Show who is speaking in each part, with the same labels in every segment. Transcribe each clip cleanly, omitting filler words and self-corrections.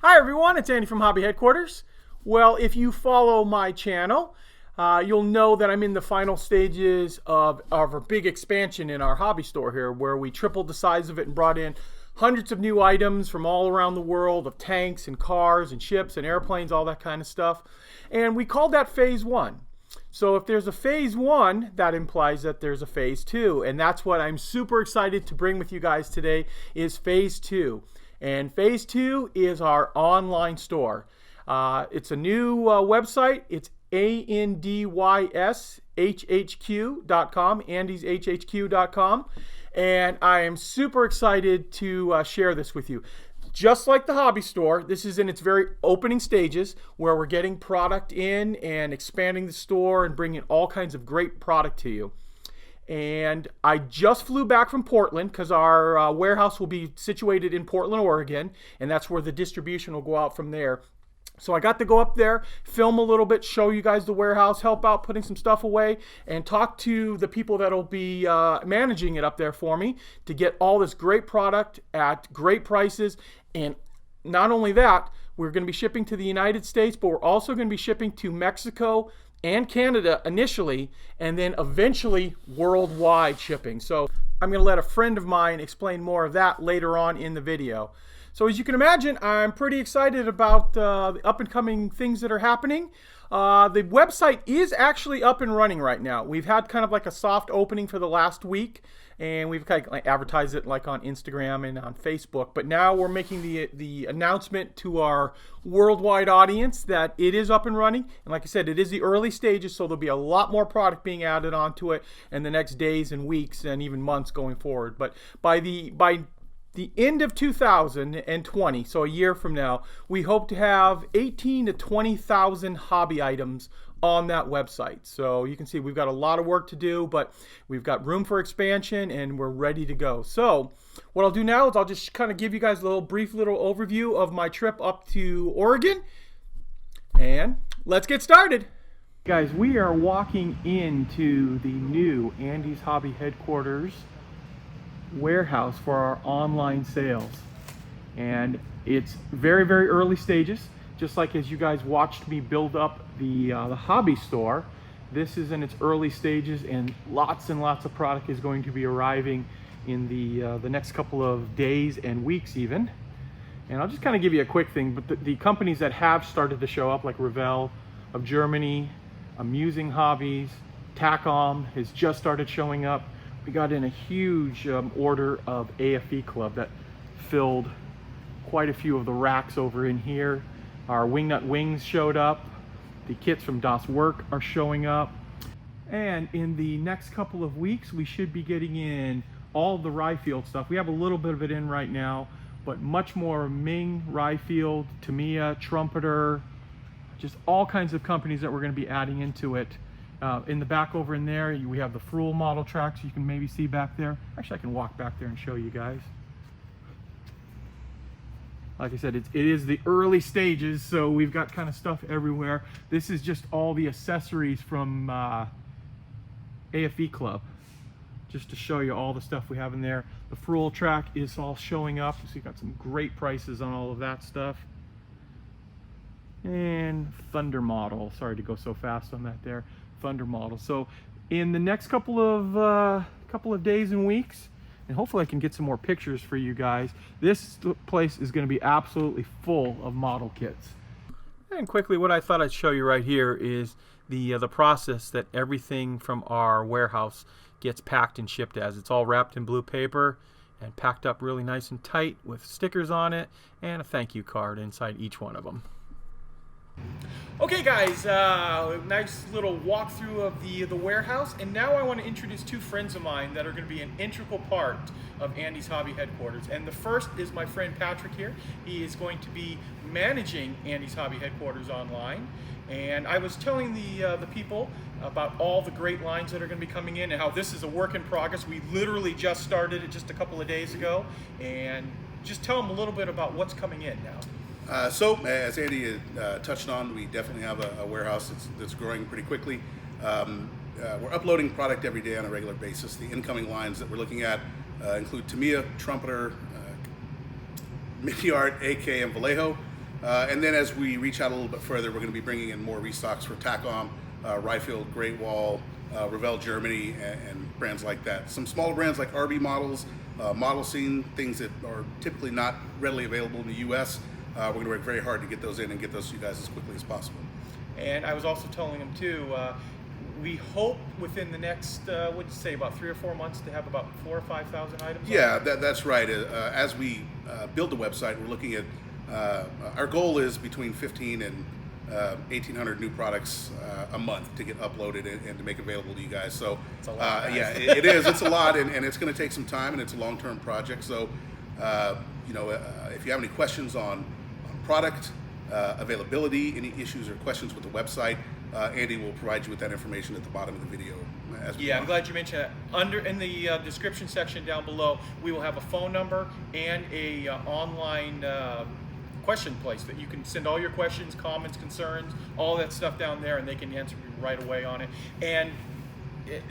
Speaker 1: Hi everyone, it's Andy from Hobby Headquarters. Well, if you follow my channel, you'll know that I'm in the final stages of a big expansion in our hobby store here, where we tripled the size of it and brought in hundreds of new items from all around the world, of tanks and cars and ships and airplanes, all that kind of stuff. And we called that phase one. So if there's a phase one, that implies that there's a phase two. And that's what I'm super excited to bring with you guys today, is phase two. And phase two is our online store. It's a new website. It's andyshhq.com, andyshhq.com. And I am super excited to share this with you. Just like the hobby store, this is in its very opening stages, where we're getting product in and expanding the store and bringing all kinds of great product to you. And I just flew back from Portland because our warehouse will be situated in Portland, Oregon, and that's where the distribution will go out from there. So I got to go up there, film a little bit, show you guys the warehouse, help out putting some stuff away, and talk to the people that'll be managing it up there for me to get all this great product at great prices. And not only that, we're going to be shipping to the United States, but we're also going to be shipping to Mexico and Canada initially, and then eventually worldwide shipping. So I'm going to let a friend of mine explain more of that later on in the video. So as you can imagine, I'm pretty excited about the up and coming things that are happening. The website is actually up and running right now. We've had kind of like a soft opening for the last week, and we've kind of like advertised it like on Instagram and on Facebook. But now we're making the announcement to our worldwide audience that it is up and running. And like I said, it is the early stages, so there'll be a lot more product being added onto it in the next days and weeks and even months going forward. But by the end of 2020, so a year from now, we hope to have 18 to 20,000 hobby items on that website. So you can see we've got a lot of work to do, but we've got room for expansion and we're ready to go. So what I'll do now is I'll just kind of give you guys a brief little overview of my trip up to Oregon, and let's get started. Guys, we are walking into the new Andy's Hobby Headquarters warehouse for our online sales, and it's very early stages, just like as you guys watched me build up the hobby store. This is in its early stages, and lots of product is going to be arriving in the next couple of days and weeks even. And I'll just kind of give you a quick thing, but the companies that have started to show up, like Revell of Germany, Amusing Hobbies, Tacom has just started showing up. We got in a huge order of AFE Club that filled quite a few of the racks over in here. Our Wingnut Wings showed up. The kits from Das Work are showing up. And in the next couple of weeks, we should be getting in all of the Ryefield stuff. We have a little bit of it in right now, but much more Ming, Ryefield, Tamiya, Trumpeter, just all kinds of companies that we're going to be adding into it. In the back over in there, we have the Fruhl model tracks you can maybe see back there. Actually, I can walk back there and show you guys. Like I said, it is the early stages, so we've got kind of stuff everywhere. This is just all the accessories from AFE Club, just to show you all the stuff we have in there. The Fruhl track is all showing up, so you've got some great prices on all of that stuff. And Thunder model, sorry to go so fast on that there. Thunder model. So in the next couple of days and weeks, and hopefully I can get some more pictures for you guys, this place is going to be absolutely full of model kits. And quickly, what I thought I'd show you right here is the process that everything from our warehouse gets packed and shipped as. It's all wrapped in blue paper and packed up really nice and tight with stickers on it and a thank you card inside each one of them. Okay guys, nice little walkthrough of the warehouse, and now I want to introduce two friends of mine that are going to be an integral part of Andy's Hobby Headquarters. And the first is my friend Patrick here. He is going to be managing Andy's Hobby Headquarters online, and I was telling the people about all the great lines that are going to be coming in and how this is a work in progress. We literally just started it just a couple of days ago, and just tell them a little bit about what's coming in now.
Speaker 2: So, as Andy touched on, we definitely have a warehouse that's growing pretty quickly. We're uploading product every day on a regular basis. The incoming lines that we're looking at include Tamiya, Trumpeter, Mini Art, AK, and Vallejo. And then as we reach out a little bit further, we're going to be bringing in more restocks for Tacom, Reifield, Great Wall, Revell Germany, and brands like that. Some smaller brands like RB Models, Model Scene, things that are typically not readily available in the U.S. We're going to work very hard to get those in and get those to you guys as quickly as possible.
Speaker 1: And I was also telling them too, we hope within the next, what'd you say, about 3 or 4 months to have about 4,000 or 5,000 items?
Speaker 2: Yeah, that's right. As we build the website, we're looking at, our goal is between 15 and 1,800 new products a month to get uploaded and to make available to you guys. So,
Speaker 1: it's a lot, guys.
Speaker 2: Yeah, it is. It's a lot, and it's going to take some time, and it's a long-term project. So, if you have any questions on product availability, any issues or questions with the website, Andy will provide you with that information at the bottom of the video.
Speaker 1: I'm glad you mentioned that. In the description section down below, we will have a phone number and a online question place that you can send all your questions, comments, concerns, all that stuff down there, and they can answer you right away on it. And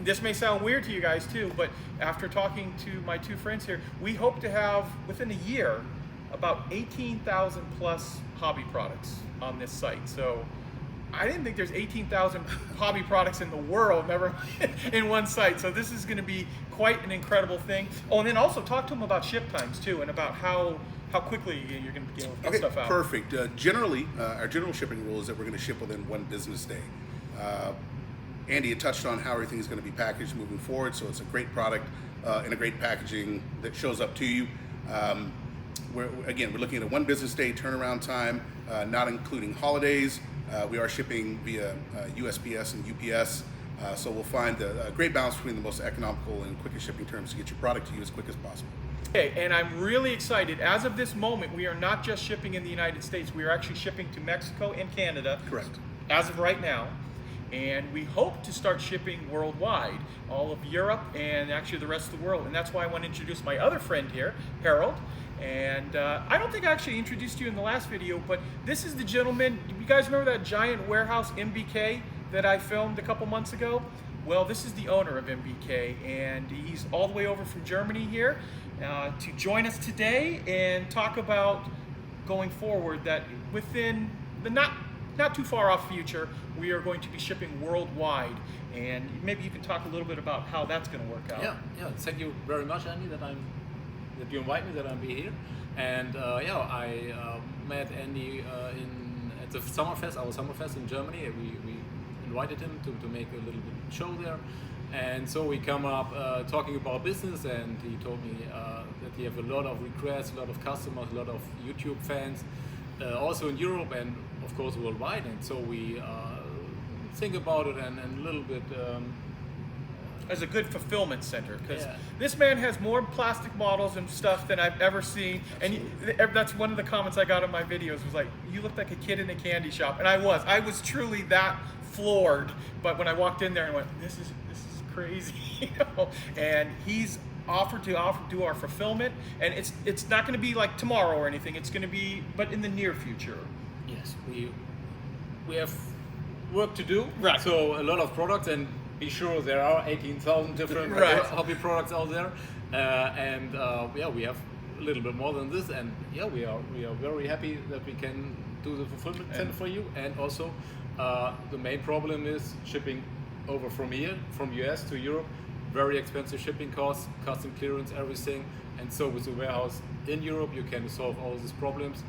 Speaker 1: this may sound weird to you guys too, but after talking to my two friends here, we hope to have within a year about 18,000 plus hobby products on this site. So I didn't think there's 18,000 hobby products in the world, never in one site. So this is going to be quite an incredible thing. Oh, and then also talk to them about ship times too, and about how quickly you're going to be able to get stuff out.
Speaker 2: Perfect. Generally, our general shipping rule is that we're going to ship within 1 business day. Andy had touched on how everything is going to be packaged moving forward, so it's a great product and a great packaging that shows up to you. We're looking at a 1 business day turnaround time, not including holidays. We are shipping via USPS and UPS, so we'll find a great balance between the most economical and quickest shipping terms to get your product to you as quick as possible.
Speaker 1: Okay, and I'm really excited. As of this moment, we are not just shipping in the United States. We are actually shipping to Mexico and Canada.
Speaker 2: Correct.
Speaker 1: As of right now. And we hope to start shipping worldwide, all of Europe and actually the rest of the world. And that's why I want to introduce my other friend here, Harold. And I don't think I actually introduced you in the last video, but this is the gentleman. You guys remember that giant warehouse, MBK, that I filmed a couple months ago? Well, this is the owner of MBK, and he's all the way over from Germany here to join us today and talk about going forward that within the not too far off future, we are going to be shipping worldwide. And maybe you can talk a little bit about how that's going to work out.
Speaker 3: Yeah. Thank you very much, Andy, that you invite me, that I'm here. And I met Andy at the Summerfest, our Summerfest in Germany. We invited him to make a little bit show there. And so we come up talking about business, and he told me that he have a lot of requests, a lot of customers, a lot of YouTube fans, also in Europe and of course worldwide. And so we think about it and a little bit
Speaker 1: as a good fulfillment center, because this man has more plastic models and stuff than I've ever seen. And that's one of the comments I got on my videos was like, you look like a kid in a candy shop. And I was truly that floored. But when I walked in there and went, this is crazy, you know? And he's offered to do our fulfillment, and it's not going to be like tomorrow or anything. It's going to be, but in the near future.
Speaker 3: Yes, we have work to do.
Speaker 1: Right.
Speaker 3: So a lot of products, and be sure there are 18,000 different hobby products out there, we have a little bit more than this, and we are very happy that we can do the fulfillment center for you. And also the main problem is shipping over from here, from US to Europe. Very expensive shipping costs, custom clearance, everything. And so with the warehouse in Europe, you can solve all these problems.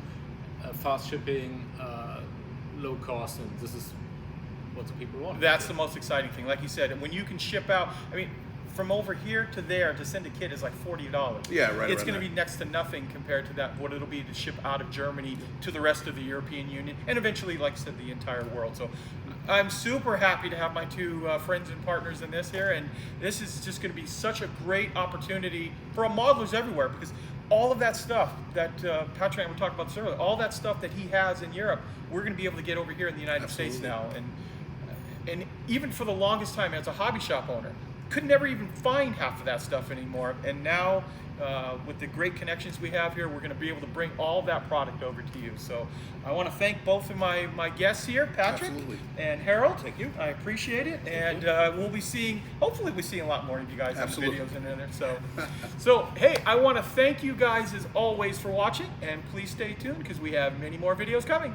Speaker 3: Fast shipping, low cost, and this is what the people want.
Speaker 1: That's the most exciting thing. Like you said, and when you can ship out, I mean, from over here to there to send a kit is like $40.
Speaker 2: Yeah, right.
Speaker 1: It's going to be next to nothing compared to that, what it'll be to ship out of Germany to the rest of the European Union, and eventually, like I said, the entire world. So I'm super happy to have my two friends and partners in this here, and this is just going to be such a great opportunity for modelers everywhere, because all of that stuff that Patrick and we talked about this earlier, all that stuff that he has in Europe, we're going to be able to get over here in the United States now. And even for the longest time as a hobby shop owner, could never even find half of that stuff anymore. And now with the great connections we have here, we're going to be able to bring all that product over to you. So I want to thank both of my guests here, Patrick and Harold. Thank you. I appreciate it. And we'll be seeing, hopefully we'll be seeing a lot more of you guys in the videos and in there. So hey, I want to thank you guys as always for watching, and please stay tuned because we have many more videos coming.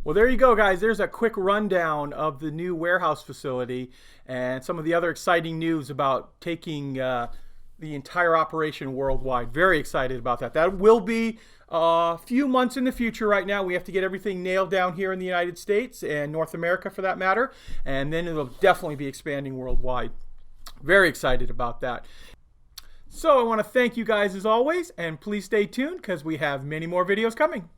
Speaker 1: Well, there you go, guys. There's a quick rundown of the new warehouse facility and some of the other exciting news about taking the entire operation worldwide. Very excited about that. That will be a few months in the future. Right now, we have to get everything nailed down here in the United States and North America for that matter, and then it'll definitely be expanding worldwide. Very excited about that. So I want to thank you guys as always, and please stay tuned because we have many more videos coming.